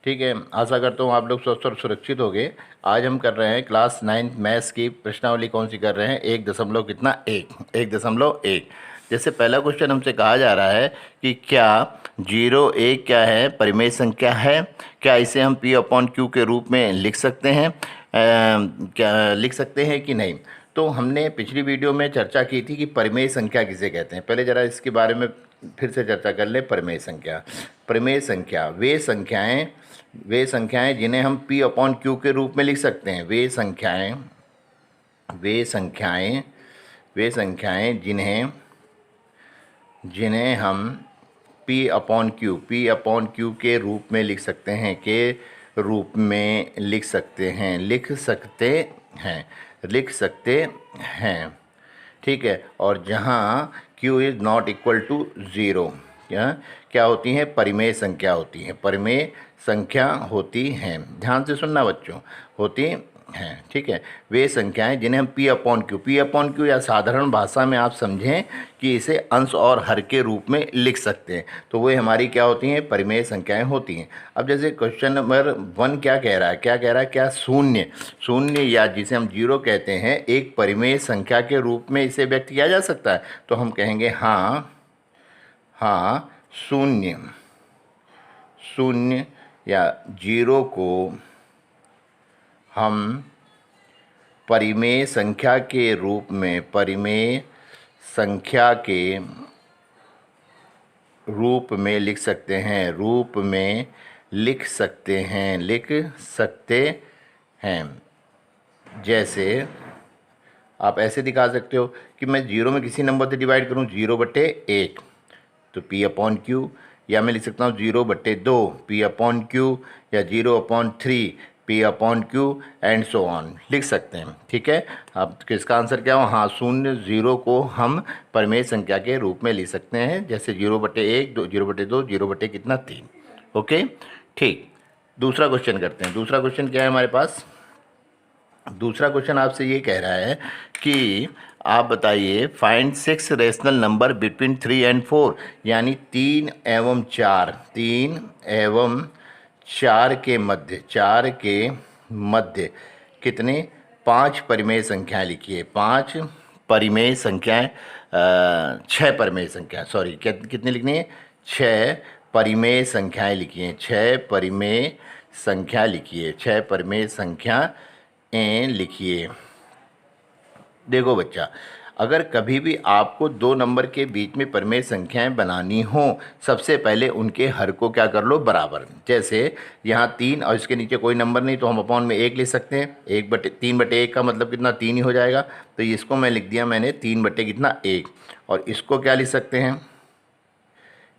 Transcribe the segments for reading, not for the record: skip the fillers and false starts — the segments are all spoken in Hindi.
ठीक है, आशा करता हूँ आप लोग स्वस्थ और सुरक्षित होंगे। आज हम कर रहे हैं क्लास 9 मैथ्स की प्रश्नावली। कौन सी कर रहे हैं? 1 दशमलव कितना? 1 जैसे पहला क्वेश्चन हमसे कहा जा रहा है कि क्या 0 1 क्या है? परिमेय संख्या है। क्या इसे हम P अपॉन Q के रूप में लिख सकते हैं? क्या लिख सकते हैं कि नहीं? तो हमने पिछली वीडियो में चर्चा की थी कि परिमेय संख्या किसे कहते हैं। पहले ज़रा इसके बारे में फिर से चर्चा कर लें। परिमेय संख्या वे संख्याएं जिन्हें हम P अपॉन Q के रूप में लिख सकते हैं। वे संख्याएं जिन्हें हम P अपॉन Q के रूप में लिख सकते हैं। ठीक है, और जहाँ Q is not equal to 0 क्या होती हैं? परिमेय संख्या होती हैं। ध्यान से सुनना बच्चों, होती हैं। ठीक है, वे संख्याएं जिन्हें हम P अपॉन Q या साधारण भाषा में आप समझें कि इसे अंश और हर के रूप में लिख सकते हैं, तो वे हमारी क्या होती हैं? परिमेय संख्याएं होती हैं। अब जैसे क्वेश्चन नंबर 1 क्या कह रहा है? क्या शून्य या जिसे हम 0 कहते हैं एक परिमेय संख्या के रूप में इसे व्यक्त किया जा सकता है? तो हम कहेंगे हाँ, शून्य या 0 को हम परिमेय संख्या के रूप में लिख सकते हैं। जैसे आप ऐसे दिखा सकते हो कि मैं 0 में किसी नंबर से डिवाइड करूं 0/1 तो P अपॉन Q, या मैं लिख सकता हूँ 0/2 P अपॉन Q, या 0/3 P upon Q and so on लिख सकते हैं। ठीक है, अब किसका आंसर क्या हो? हाँ, 0 को हम परिमेय संख्या के रूप में लिख सकते हैं, जैसे 0/1 0/2 0/ कितना 3। ओके, ठीक। दूसरा क्वेश्चन करते हैं। दूसरा क्वेश्चन क्या है हमारे पास? दूसरा क्वेश्चन आपसे ये कह रहा है कि आप बताइए find 6 rational number between 3 and 4, यानी 3 एवं 4 के मध्य कितने 5 परिमेय संख्याएं लिखिए। 5 परिमेय संख्याएं 6 परिमेय संख्या, सॉरी, कितनी लिखनी है? 6 परिमेय संख्याएं लिखिए। 6 परिमेय संख्या लिखिए। देखो बच्चा, अगर कभी भी आपको 2 नंबर के बीच में परिमेय संख्याएं बनानी हो, सबसे पहले उनके हर को क्या कर लो? बराबर। जैसे यहाँ 3 और इसके नीचे कोई नंबर नहीं, तो हम अपॉन में 1 लिख सकते हैं। 3/1 का मतलब कितना? 3 ही हो जाएगा। तो इसको मैं लिख दिया मैंने 3/1। और इसको क्या लिख सकते हैं?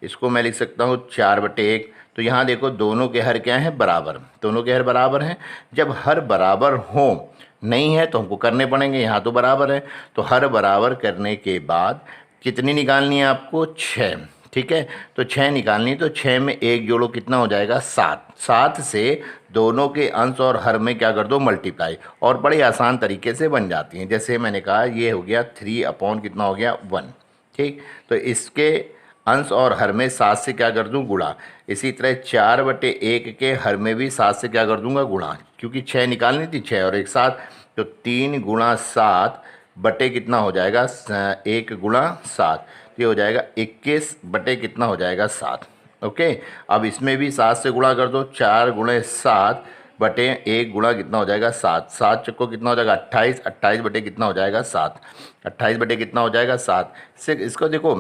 इसको मैं लिख सकता हूँ 4/1। तो यहाँ देखो दोनों के हर क्या हैं? बराबर। दोनों के हर बराबर हैं। जब हर बराबर हो, नहीं है तो हमको करने पड़ेंगे। यहाँ तो बराबर है, तो हर बराबर करने के बाद कितनी निकालनी है आपको? 6। ठीक है, तो 6 निकालनी, तो 6 में 1 जोड़ो, कितना हो जाएगा? 7। 7 से दोनों के अंश और हर में क्या कर दो? मल्टीप्लाई, और बड़े आसान तरीके से बन जाती हैं। जैसे मैंने कहा ये हो गया 3 अपॉन कितना हो गया? 1। ठीक, तो इसके अंश और हर में 7 से क्या कर दूं? गुणा। इसी तरह 4/1 के हर में भी 7 से क्या कर दूंगा? गुणा, क्योंकि 6 निकालनी थी, 6 और 1 7, तो 3 गुणा 7 बटे कितना हो जाएगा? 1 गुणा 7, ये हो जाएगा 21 बटे कितना हो जाएगा? 7। ओके, अब इसमें भी 7 से गुणा कर दो। 4 गुणे 7 बटे 1 गुणा कितना हो जाएगा? 7। 7 चक्को कितना हो जाएगा? 28। 28 बटे कितना हो जाएगा? 7। 28 बटे कितना हो जाएगा? 7 से। इसको देखो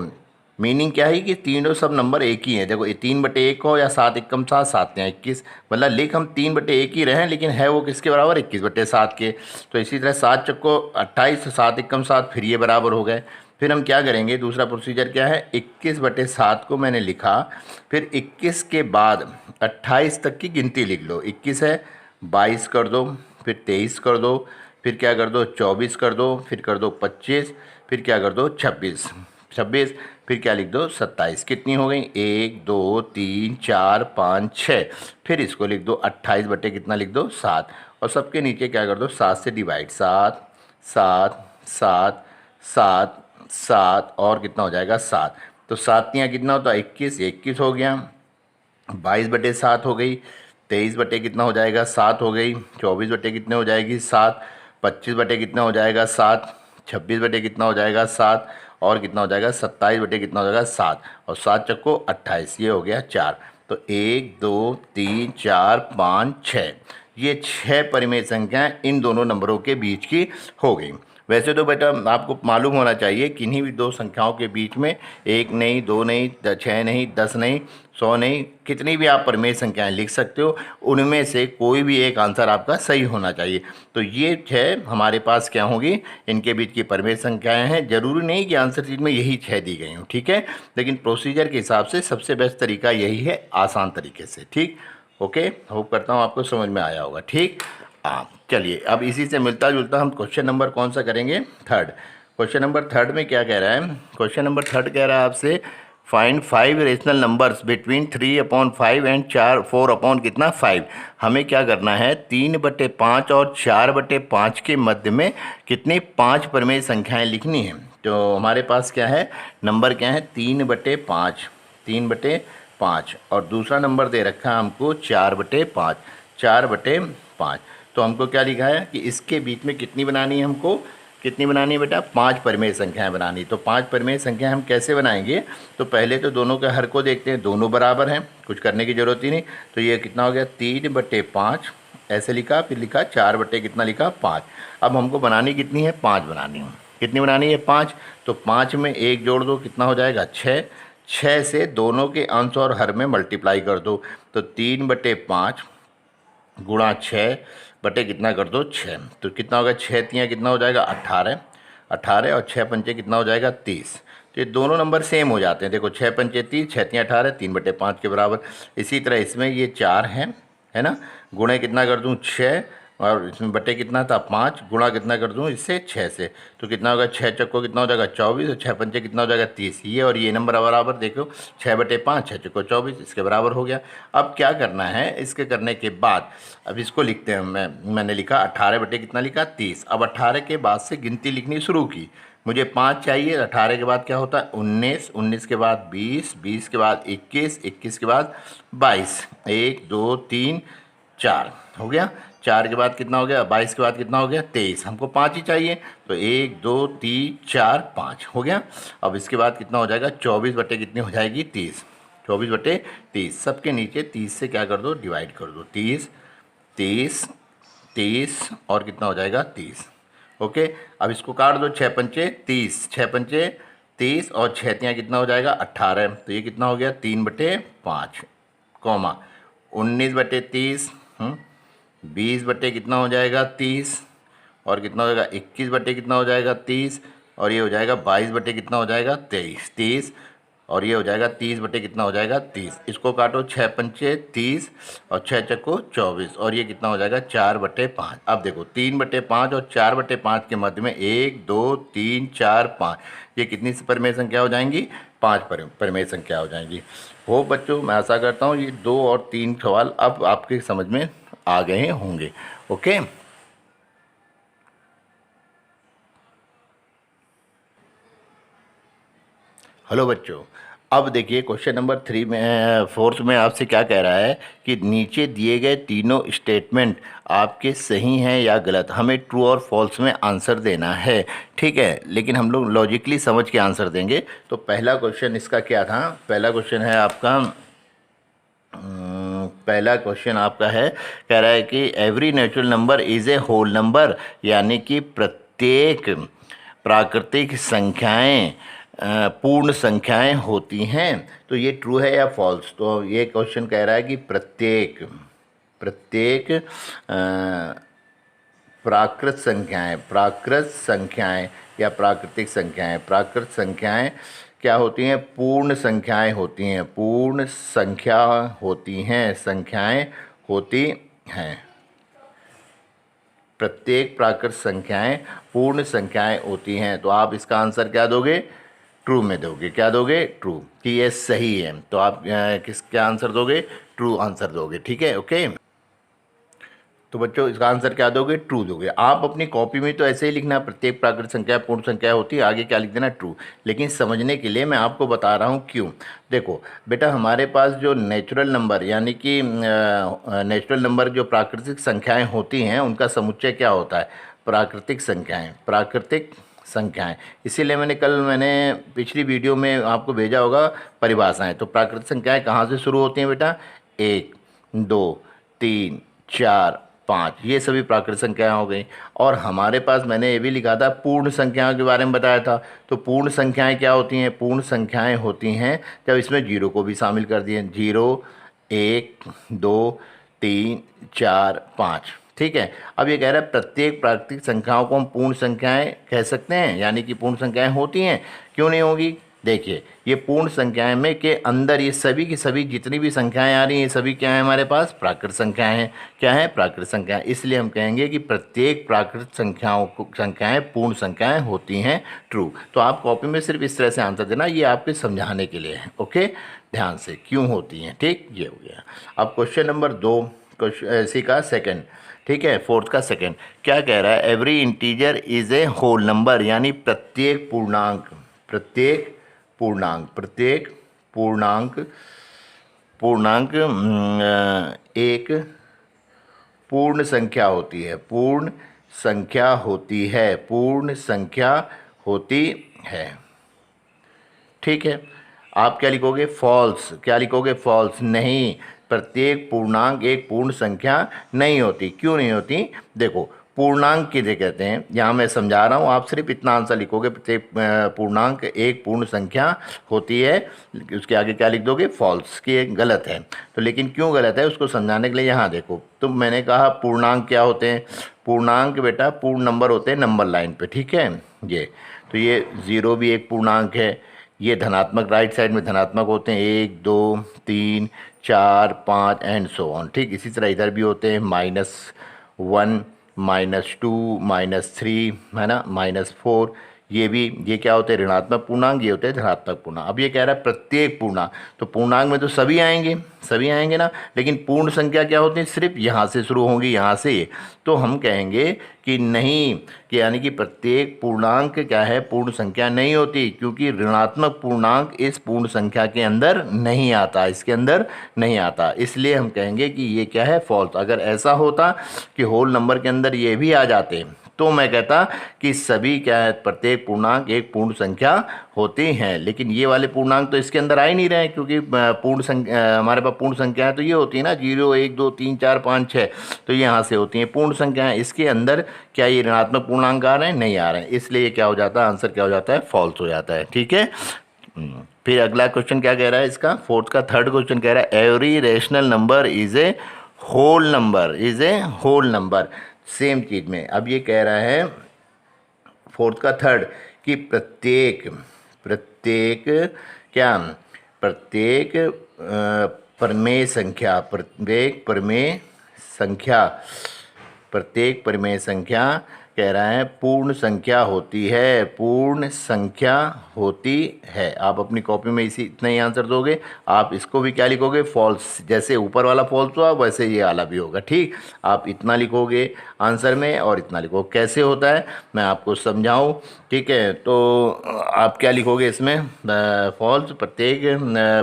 मीनिंग क्या है कि तीनों सब नंबर एक ही हैं। देखो ये 3/1 हो या 7 एकम 7, 7 या 21, मतलब लिख हम 3/1 ही रहे हैं, लेकिन है वो किसके बराबर? 21/7 के। तो इसी तरह 7 चक्को 28, 7 एकम 7, फिर ये बराबर हो गए। फिर हम क्या करेंगे? दूसरा प्रोसीजर क्या है? 21/7 को मैंने लिखा, फिर 21 के बाद 28 तक की गिनती लिख लो। 21 है, 22 कर दो, फिर 23 कर दो, फिर क्या कर दो? 24 कर दो, फिर कर दो 25, फिर क्या कर दो? 26, फिर क्या लिख दो? 27। कितनी हो गई? 1 2 3 4 5 6, फिर इसको लिख दो 28 बटे कितना लिख दो? 7, और सबके नीचे क्या कर दो? 7 से डिवाइड। 7 7 7 7 7, और कितना हो जाएगा? 7। तो 7 कितना होता है? 21। 21 हो गया, 22/7 हो गई, 23 बटे कितना हो जाएगा 7 हो गई, 24 बटे कितने हो जाएगी 7, 25 बटे कितना हो जाएगा 7, 26 बटे कितना हो जाएगा 7, और कितना हो जाएगा 27 बटे कितना हो जाएगा 7, और 7 चक्को 28, ये हो गया 4। तो 1 2 3 4 5 6, ये 6 परिमेय संख्याएं इन दोनों नंबरों के बीच की हो गई। वैसे तो बेटा आपको मालूम होना चाहिए किन्हीं भी दो संख्याओं के बीच में 1 नहीं, 2 नहीं, 6 नहीं, 10 नहीं, 100 नहीं, कितनी भी आप परिमेय संख्याएं लिख सकते हो, उनमें से कोई भी एक आंसर आपका सही होना चाहिए। तो ये 6 हमारे पास क्या होगी, इनके बीच की परिमेय संख्याएं हैं। जरूरी नहीं कि आंसर शीट में यही 6 दी गई हों, ठीक है, लेकिन प्रोसीजर के हिसाब से सबसे बेस्ट तरीका यही है, आसान तरीके से। ठीक, ओके, होप करता हूँ आपको समझ में आया होगा। ठीक, हाँ चलिए, अब इसी से मिलता जुलता हम क्वेश्चन नंबर कौन सा करेंगे, थर्ड। क्वेश्चन नंबर थर्ड में क्या कह रहा है, क्वेश्चन नंबर थर्ड कह रहा है आपसे find 5 rational numbers between 3/5 and 4/4 कितना 5। हमें क्या करना है, 3/5 और 4/5 के मध्य में कितनी 5 परिमेय संख्याएं लिखनी है। तो हमारे पास क्या है, नंबर क्या है 3/5, 3/5, और दूसरा नंबर दे रखा है हमको 4/5, 4/5। तो हमको क्या लिखा है कि इसके बीच में कितनी बनानी है, हमको कितनी बनानी है बेटा, 5 परिमेय संख्याएं बनानी। तो 5 परिमेय संख्याएं हम कैसे बनाएंगे, तो पहले तो दोनों के हर को देखते हैं, दोनों बराबर हैं, कुछ करने की ज़रूरत ही नहीं। तो ये कितना हो गया 3/5 ऐसे लिखा, फिर लिखा 4 बटे कितना लिखा 5। अब हमको बनानी कितनी है, 5 बनानी है। कितनी बनानी है, 5। तो 5 में 1 जोड़ दो, कितना हो जाएगा 6। 6 से दोनों के अंश और हर में मल्टीप्लाई कर दो, तो 3/5 गुणा 6 बटे कितना कर दो 6। तो कितना होगा, 6 तियाँ कितना हो जाएगा 18, 18 और 6 पंचे कितना हो जाएगा 30। तो ये दोनों नंबर सेम हो जाते हैं, देखो 6 पंचे 30, 6 तियाँ 18, 3/5 के बराबर। इसी तरह इसमें ये 4 है ना, गुणे कितना कर दूँ 6, और इसमें बटे कितना था 5, गुणा कितना कर दूँ इससे 6 से। तो कितना होगा 6 चक्को कितना हो जाएगा 24, और 6 पंचे कितना हो जाएगा 30। ये और ये नंबर बराबर, देखो 6/5, 6 चक्को 24, इसके बराबर हो गया। अब क्या करना है, इसके करने के बाद अब इसको लिखते हैं। मैंने लिखा 18 बटे कितना लिखा 30। अब 18 के बाद से गिनती लिखनी शुरू की, मुझे 5 चाहिए। 18 के बाद क्या होता है 19, 19 के बाद 20, 20 के बाद 21, 21 के बाद 22, 1 2 3 4 हो गया। 4 के बाद कितना हो गया, 22 के बाद कितना हो गया 23। हमको 5 ही चाहिए, तो 1 2 3 4 5 हो गया। अब इसके बाद कितना हो जाएगा 24 बटे कितनी हो जाएगी 30, 24 बटे 30। सबके नीचे 30 से क्या कर दो, डिवाइड कर दो, 30 30 30 और कितना हो जाएगा 30। ओके, अब इसको काट दो, 6 पंचे 30, 6 पंचे 30 और 6 तियाँ कितना हो जाएगा 18। तो ये कितना हो गया 3/5, कॉमा 19/30, 20 बटे कितना हो जाएगा 30, और कितना हो जाएगा 21 बटे कितना हो जाएगा 30, और ये हो जाएगा 22 बटे कितना हो जाएगा 23, 30, और ये हो जाएगा 30 बटे कितना हो जाएगा 30। इसको काटो, 6 पंचे 30 और 6 चक्को 24, और ये कितना हो जाएगा 4/5। अब देखो 3/5 और 4/5 के मध्य में 1 2 3 4 5, ये कितनी परिमेय संख्या हो जाएंगी, 5 परिमेय संख्या हो जाएंगी। हो बच्चों, मैं आशा करता हूँ ये 2 और 3 सवाल अब आपके समझ में आ गए होंगे। ओके, हेलो बच्चों, अब देखिए क्वेश्चन नंबर 3 में, फोर्थ में आपसे क्या कह रहा है कि नीचे दिए गए तीनों स्टेटमेंट आपके सही हैं या गलत। हमें ट्रू और फॉल्स में आंसर देना है, ठीक है, लेकिन हम लोग लॉजिकली समझ के आंसर देंगे। तो पहला क्वेश्चन इसका क्या था, पहला क्वेश्चन है आपका, पहला क्वेश्चन आपका है, कह रहा है कि every natural number is a whole number, यानी कि प्रत्येक प्राकृतिक संख्याएं पूर्ण संख्याएं होती हैं। तो ये ट्रू है या फॉल्स। तो ये क्वेश्चन कह रहा है कि प्रत्येक प्रत्येक प्राकृत संख्याएं या प्राकृत संख्याएं क्या होती हैं, पूर्ण संख्याएं होती हैं, पूर्ण संख्या होती हैं, संख्याएं होती हैं। प्रत्येक प्राकृत संख्याएं पूर्ण संख्याएं होती हैं। तो आप इसका आंसर क्या दोगे, ट्रू में दोगे। क्या दोगे, ट्रू, कि ये सही है। तो आप किसका आंसर दोगे, ट्रू आंसर दोगे, ठीक है। ओके, तो बच्चों इसका आंसर क्या दोगे? ट्रू दोगे। आप अपनी कॉपी में तो ऐसे ही लिखना, प्रत्येक प्राकृतिक संख्या पूर्ण संख्या होती है, आगे क्या लिख देना? ट्रू। लेकिन समझने के लिए मैं आपको बता रहा हूँ क्यों। देखो बेटा, हमारे पास जो नेचुरल नंबर यानी कि नेचुरल नंबर जो प्राकृतिक संख्याएं होती हैं उनका समुच्चय क्या होता है? प्राकृतिक संख्याएं, प्राकृतिक संख्याएं। इसीलिए मैंने पिछली वीडियो में आपको भेजा होगा परिभाषाएं। तो प्राकृतिक संख्याएं कहाँ से शुरू होती हैं बेटा? 1, 2, 3, 4, 5, ये सभी प्राकृतिक संख्याएं हो गई। और हमारे पास मैंने ये भी लिखा था, पूर्ण संख्याओं के बारे में बताया था। तो पूर्ण संख्याएं क्या होती हैं? पूर्ण संख्याएं होती हैं जब इसमें जीरो को भी शामिल कर दिए। 0, 1, 2, 3, 4, 5। ठीक है। अब ये कह रहा है प्रत्येक प्राकृतिक संख्याओं को हम पूर्ण संख्याएं कह सकते हैं, यानी कि पूर्ण संख्याएं होती हैं। क्यों नहीं होगी? देखिए, ये पूर्ण संख्याएं में के अंदर ये सभी की सभी जितनी भी संख्याएं आ रही हैं, ये सभी क्या है हमारे पास? प्राकृतिक संख्याएं हैं। क्या है? प्राकृतिक संख्याएं। इसलिए हम कहेंगे कि प्रत्येक प्राकृतिक संख्याएं पूर्ण संख्याएं होती हैं। ट्रू। तो आप कॉपी में सिर्फ इस तरह से आंसर देना, ये आपके समझाने के लिए है। ओके, ध्यान से क्यों होती हैं। ठीक, ये हो गया। अब क्वेश्चन नंबर 2, इसी का सेकेंड। ठीक है, फोर्थ का सेकेंड क्या कह रहा है? Every integer is a whole number, यानी प्रत्येक पूर्णांक, प्रत्येक पूर्णांक एक पूर्ण संख्या होती है, पूर्ण संख्या होती है। ठीक है। आप क्या लिखोगे? फॉल्स। क्या लिखोगे? फॉल्स। नहीं, प्रत्येक पूर्णांक एक पूर्ण संख्या नहीं होती। क्यों नहीं होती? देखो, पूर्णांक किसे कहते हैं यहाँ मैं समझा रहा हूँ, आप सिर्फ इतना आंसर लिखोगे, प्रत्येक पूर्णांक एक पूर्ण संख्या होती है। उसके आगे क्या लिख दोगे? फॉल्स, कि एक गलत है। तो लेकिन क्यों गलत है उसको समझाने के लिए यहाँ देखो, तो मैंने कहा पूर्णांक क्या होते हैं? पूर्णांक बेटा पूर्ण नंबर होते हैं नंबर लाइन पे। ठीक है, ये तो ये 0 भी एक पूर्णांक है। ये धनात्मक, राइट साइड में धनात्मक होते हैं, 1, 2, 3, 4, 5 एंड सो ऑन। ठीक, इसी तरह इधर भी होते हैं, -1, -2, -3, है ना, -4। ये भी, ये क्या होते हैं? ऋणात्मक पूर्णांक। ये होते हैं धनात्मक पूर्णांक। अब ये कह रहा है प्रत्येक पूर्णांक, तो पूर्णांक में तो सभी आएंगे ना। लेकिन पूर्ण संख्या क्या होती है? सिर्फ यहाँ से शुरू होंगी, यहाँ से। तो हम कहेंगे कि नहीं, कि यानी कि प्रत्येक पूर्णांक क्या है? पूर्ण संख्या नहीं होती, क्योंकि ऋणात्मक पूर्णांक इस पूर्ण संख्या के अंदर नहीं आता, इसके अंदर नहीं आता। इसलिए हम कहेंगे कि ये क्या है? फॉल्स। अगर ऐसा होता कि होल नंबर के अंदर ये भी आ जाते तो मैं कहता कि सभी क्या है? प्रत्येक पूर्णांक एक पूर्ण संख्या होती हैं। लेकिन ये वाले पूर्णांक तो इसके अंदर आ ही नहीं रहे हैं, क्योंकि पूर्ण संख्या, हमारे पास पूर्ण संख्या है तो ये होती है ना, 0, 1, 2, 3, 4, 5, 6, तो ये यहाँ से होती हैं पूर्ण संख्याएं। इसके अंदर क्या ये ऋणात्मक पूर्णांक आ रहे हैं? नहीं आ रहे हैं। इसलिए ये क्या हो जाता है? आंसर क्या हो जाता है? फॉल्स हो जाता है। ठीक है। फिर अगला क्वेश्चन क्या कह रहा है? इसका फोर्थ का थर्ड क्वेश्चन कह रहा है every rational number is a whole number, same चीज में। अब ये कह रहा है फोर्थ का थर्ड कि प्रत्येक क्या? प्रत्येक परमेय संख्या कह रहा है पूर्ण संख्या होती है। आप अपनी कॉपी में इतना ही आंसर दोगे। आप इसको भी क्या लिखोगे? फॉल्स। जैसे ऊपर वाला फॉल्स हुआ वैसे ये वाला भी होगा। ठीक, आप इतना लिखोगे आंसर में और इतना लिखोगे। कैसे होता है मैं आपको समझाऊं। ठीक है, तो आप क्या लिखोगे इसमें? फॉल्स। प्रत्येक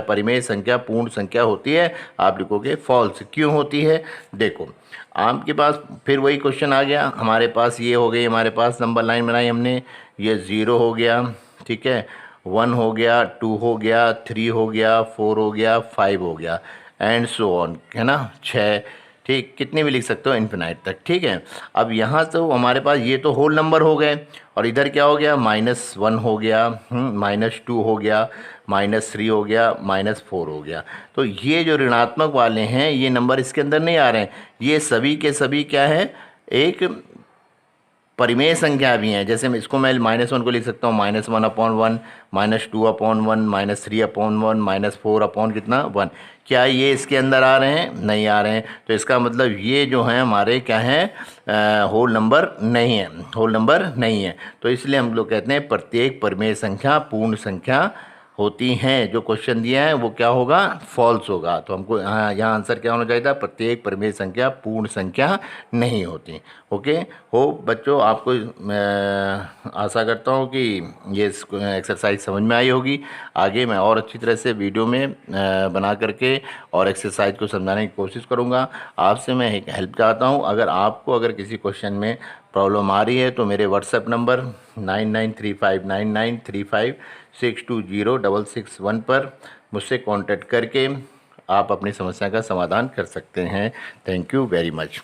परिमेय संख्या पूर्ण संख्या होती है, आप लिखोगे फॉल्स। क्यों होती है? देखो, आपके पास फिर वही क्वेश्चन आ गया। हमारे पास ये हो गई, हमारे पास नंबर लाइन बनाई हमने, ये 0 हो गया, ठीक है, 1 हो गया, 2 हो गया, 3 हो गया, 4 हो गया, 5 हो गया एंड सो ऑन, है ना, 6। ठीक, कितने भी लिख सकते हो इन्फिनाइट तक। ठीक है। अब यहाँ से हमारे पास ये तो होल नंबर हो गए, और इधर क्या हो गया? -1 हो गया, -2 हो गया, -3 हो गया, -4 हो गया। तो ये जो ऋणात्मक वाले हैं ये नंबर इसके अंदर नहीं आ रहे हैं। ये सभी के सभी क्या है? एक परिमेय संख्या भी हैं। जैसे इसको मैं -1 को लिख सकता हूँ -1/1, -2/1, -3/1, -4 कितना 1। क्या ये इसके अंदर आ रहे हैं? नहीं आ रहे हैं। तो इसका मतलब ये जो हैं हमारे क्या हैं? होल नंबर नहीं है। तो इसलिए हम लोग कहते हैं प्रत्येक परिमेय संख्या पूर्ण संख्या होती हैं, जो क्वेश्चन दिया है वो क्या होगा, फॉल्स होगा। तो हमको यहाँ आंसर क्या होना चाहिए था, प्रत्येक परिमेय संख्या पूर्ण संख्या नहीं होती। ओके, होप बच्चों आपको मैं आशा करता हूँ कि ये एक्सरसाइज समझ में आई होगी। आगे मैं और अच्छी तरह से वीडियो में बना करके और एक्सरसाइज को समझाने की कोशिश करूँगा। आपसे मैं एक हेल्प चाहता हूँ, अगर किसी क्वेश्चन में प्रॉब्लम आ रही है तो मेरे व्हाट्सएप नंबर 99359935620621 पर मुझसे कांटेक्ट करके आप अपनी समस्या का समाधान कर सकते हैं। Thank you very much.